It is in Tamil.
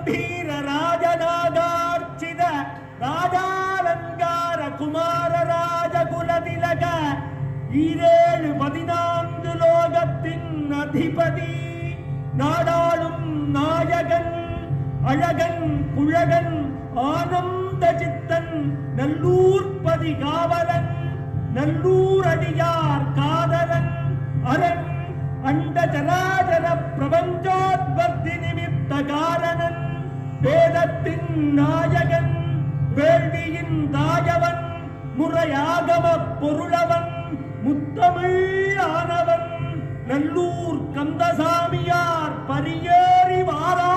கம்பீர ராஜநாகார்ச்சித ராஜாலங்கார குமார ராஜகுலதிலக 14 லோகத்தின் அதிபதி நாடாளும் நாயகன் அழகன் குழகன் ஆனந்த சித்தன் நல்லூர்பதி காவலன் நல்லூர் அடியார் காதலன் அரண் அண்ட ஜராஜர பிரபஞ்சோத்பத்தி நிமித்த காரணன் வேதத்தின் நாயகன் வேள்வியின் தாயவன் முறையாகம பொருளவன் முத்தமிழ் ஆனவன் நல்லூர் கந்தசாமியார் பரியேறி வாரா